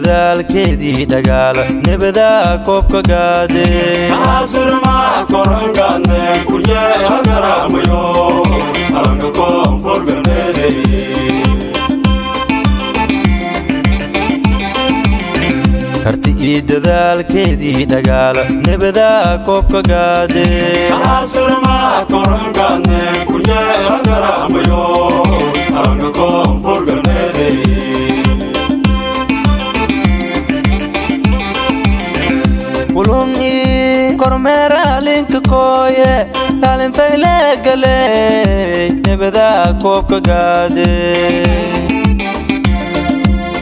dadaalkeedii dhagaala nabadaa koobka gaade kaasir ma koran gaadne kunye halgaraamayo alanka koonfur galbeede karti ii dadaalkeedii dhagaala nabadaa koobka gaade kaasir ma koran gaadne kunye halgaraamayo alanka koonfur galbeede kulungi kormeera linka kooye kaalin fayle gale nabadaa koobka gaade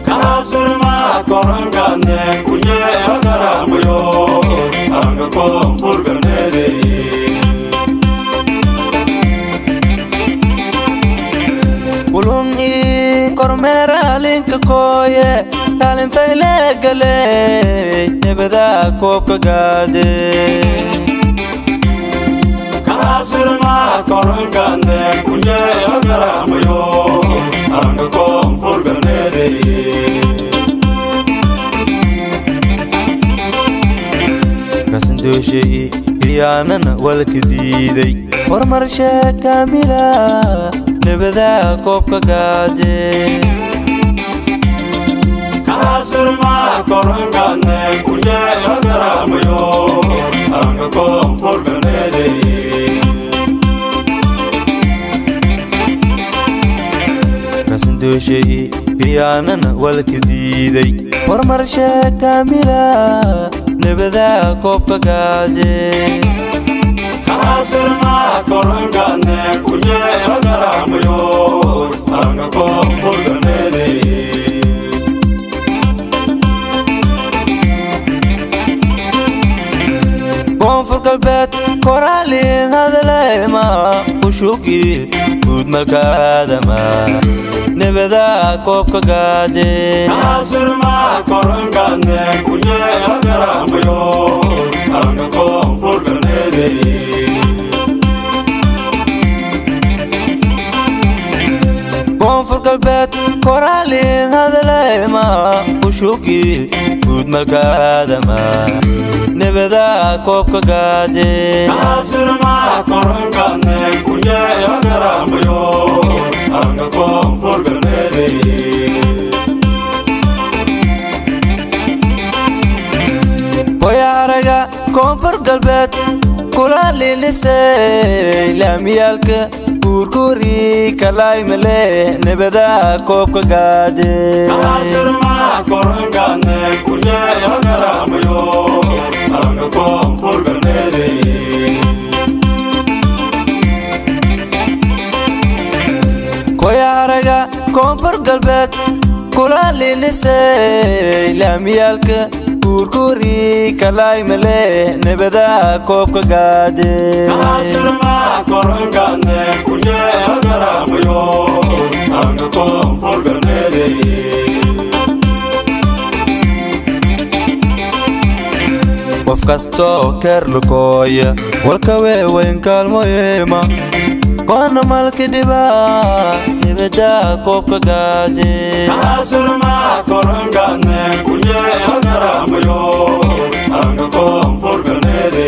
kaasir ma koran gaadne kunye halgaraamayo alanka koonfur galbeede kulungi kormeera linka kooye kaalin fayle gale nabadaa koobka gaade kaasir ma koran gaadne kunye halgaraamayo alanka koonfur galbeede kasandooshay khiyaanana walka diiday horumarsha kaamila nabadaa koobka gaade kaasir ma koran gaadne kunye halgaraamayo alanka koonfur galbeede kasandooshay khiyaanana walka diiday horumarsha kaamila nabadaa koobka gaade kaasir ma koran gaadne kunye halgaraamayo alanka koonfur galbeede koonfur galbeed koraalin hadaleema ushugi guudmalka aadama nabadaa koobka gaade kaasir ma koran gaadne kunye halgaraamayo alanka koonfur galbeede koonfur galbeed koraalin hadaleema ushugi guudmalka aadama nabadaa koobka gaade kaasir ma koran gaadne kunye halgaraamayo alanka koonfur galbeede koya araga koonfur galbeed kulalinisay laamiyaalka guurguuri kalaymale nabadaa koobka gaade kaasir ma koran gaadne kunye halgaraamayo alanka koonfur galbeede koya araga koonfur galbeed kulalinisay laamiyaalka guurguuri kalaymale nabadaa koobka gaade kaasir ma koran gaadne kunye halgaraamayo alanka koonfur galbeede qof kastoo keerlukooya walka weeweyn kaalmoyeema waana malki dhibaa nabadaa koobka gaade kaasir ma koran gaadne kunye halgaraamayo alanka koonfur galbeede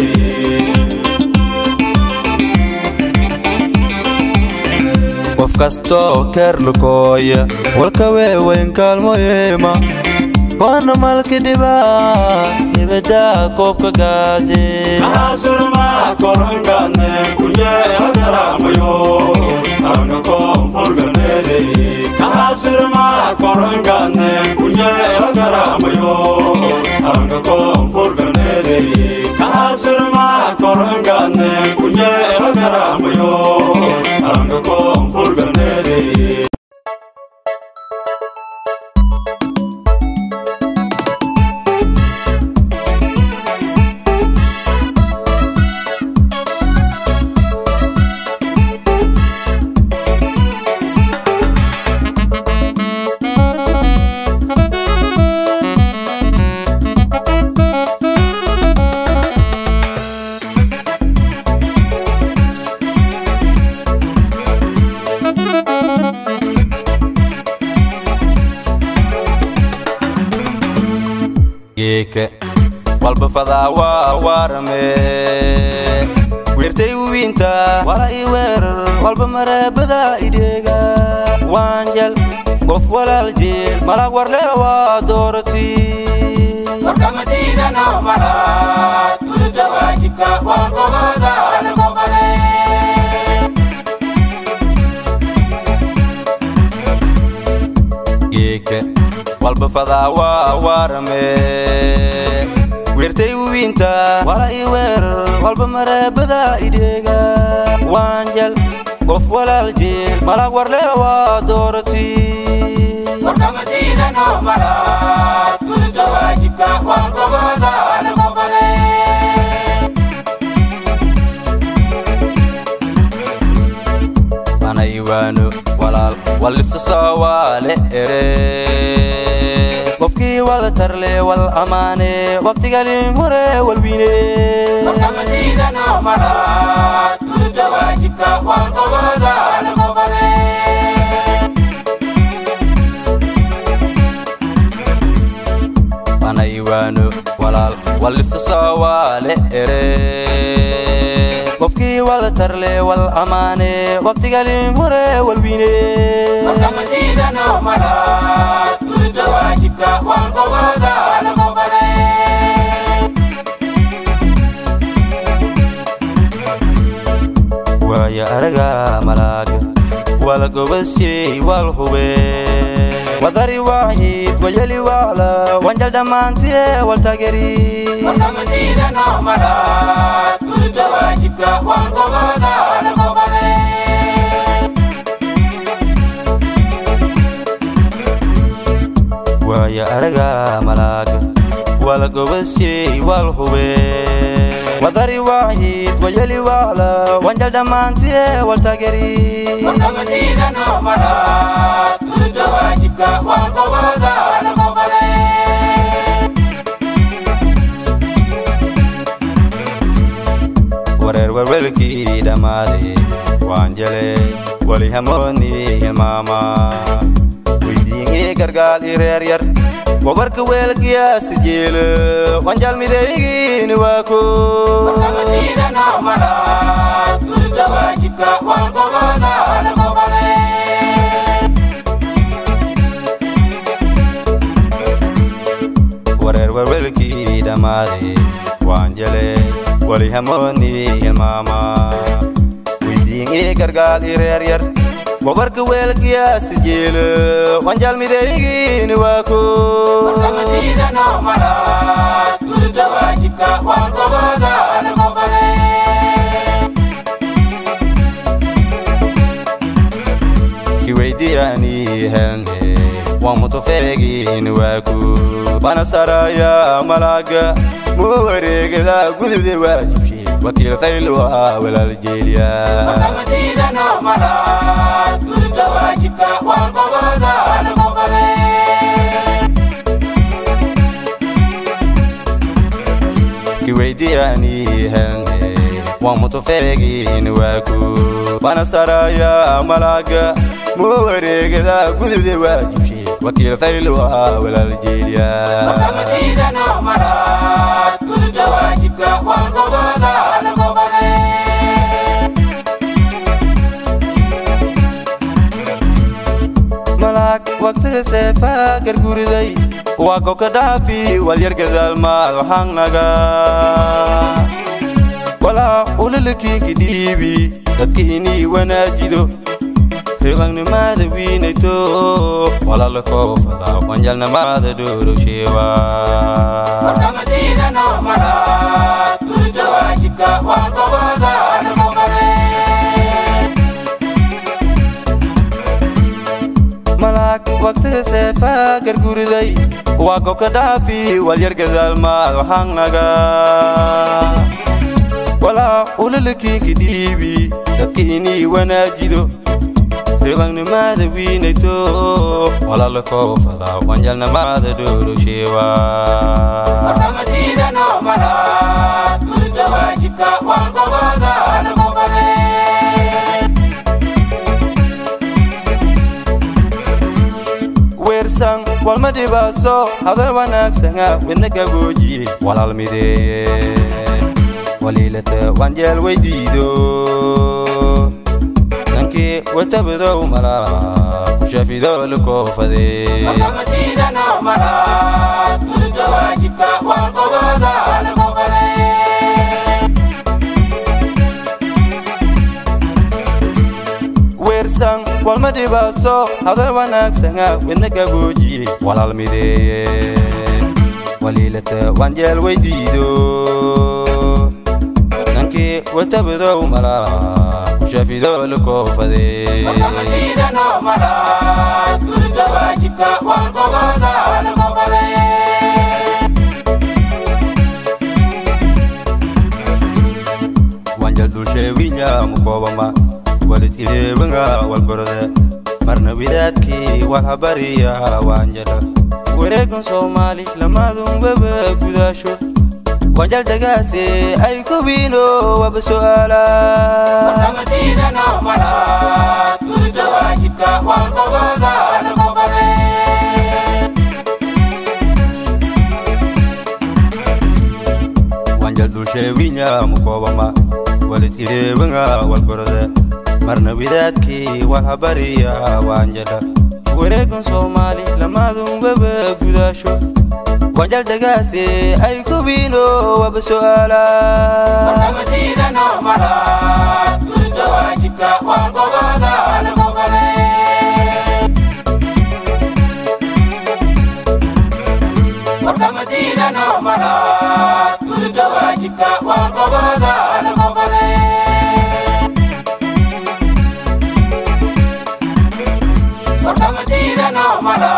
qof kastoo keerlukooya walka weeweyn kaalmoyeema waana malki dhibaa nabadaa koobka gaade kaasir ma koran gaadne kunye halgaraamayo alanka koonfur galbeede kaasir ma koran gaadne kunye halgaraamayo alanka koonfur galbeede kaasir ma koran gaadne kunye halgaraamayo alanka koonfur galbeede geeka walba fadaa waa waarame weertay wiinta wala i weerar walba mareebada ideega waanjal qof walaal jeel malag warle waa doorati warka madiina noo malaad gudubta waajibka walqobada lagu fale geeka walba fadaa waa waarame weertay wiinta wala i weerar walba mareebada ideega waanjal qof walaal jeel malag warle waa doorati warka madiina noo malaad gudubta waajibka walqobada lagu fale ana iwaano walaal walisu sawaale ere qofkii wal tarle wal amaane waqtiga liimure walwine warka madiina noo malaad gudubta waajibka walqobada lagu fale ana iwaano walaal walisu sawaale ere qofkii wal tarle wal amaane waqtiga liimure walwine warka madiina noo malaad gudubta waajibka walqobada lagu fale waaya araga malaaga wala gobashay wal hube wadari waahid wajali wala wanjal dhammaantiye wal tageri warka madiina noo malaad gudubta waajibka walqobada lagu fale waaya araga malaaga wala gobashay wal hube wadari waahid wajali wala wanjal dhammaantiye wal tageri warka madiina noo malaad gudubta waajibka walqobada lagu fale wareer warwelkii dhammaade waanjale wali hamooni hilmaama weydiingii gargaal i reer yar gobarka weelgiyaasi jeelo wanjal midaygiini waako warka madiina noo malaad gudubta waajibka walqobada lagu fale wareer warwelkii dhammaade waanjale wali hamooni hilmaama weydiingii gargaal i reer yar gobarka weelgiyaasi jeelo wanjal midaygiini waako warka madiina noo malaad gudubta waajibka walqobada lagu fale kiweydiyaani helne waan mutufeegiini waaku bana saraya malaaga moo wareegada gudude waajibshe wakiil faylu ah walaal jeeliya warka madiina noo malaad gudubta waajibka walqobada lagu fale kiweydiyaani helne waan mutufeegiini waaku bana saraya malaaga moo wareegada gudude waajibshe wakiil faylu ah walaal jeeliya warka madiina noo malaad gudubta waajibka walqobada lagu fale malaag waqtiga seefaa garguriday waa goka dhaafi walyar gadaal maal hannaga walaa ulalakiinki dhiibi dadka inii wanaajido reebannimaada wiinayto walala koofada wanjalnamaada doorosheewa warka madiina noo malaad gudubta waajibka walqobada lagu fale malaag waqtiga seefaa garguriday waa goka dhaafi walyar gadaal maal hannaga walaa ulalakiinki dhiibi dadka inii wanaajido reebannimaada wiinayto walala koofada wanjalnamaada doorosheewa warka madiina noo malaad gudubta waajibka walqobada lagu fale weersan wal والمدي باسو هذا الوناك سنة وينك أبوجي ولا المدي وليلة وانجل ويديدو ننكي وتبدو ملا وشافي دولكو فدي وكمتينا نوملا تريد واجبك والقبضة لكفري ورسان والمدي باسو هذا الوناك سنة وينك أبوجي ولا المدي وليلة وانجل ويديدو ننكي وتبدو ملا وشافي دولكو فدي وكمتينا نوملا تريد واجبك والقبضة لكفري وانجل دول شوينيا مكوبما ولتيري بنغا والقرده مرنا بيداتكي والحبرية وانجل وريكن صومالي لما ذنب بقداشو وانجل دقاسي أي كوبينو وبسؤالا وكمتينا نوملا تريد واجبك والقبضة لكفري وانجل دول شوينيا مكوبما ولتيري بنغا والقرده مرنا بيداتكي والحبرية وانجل وريكن صومالي لما ذنب بقداشو وانجل دقاسي أي كوبينو وبسؤالا وكمتينا نوملا تريد واجبك والقبضة لكفري وكمتينا نوملا تريد واجبك والقبضة لكفري وكمتينا نوملا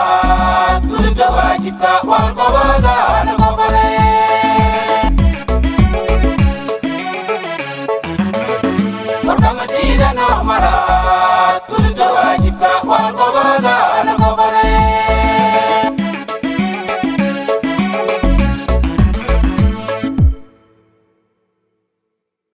تريد واجبك والقبضة لكفري وكمتينا نوملا تريد واجبك والقبضة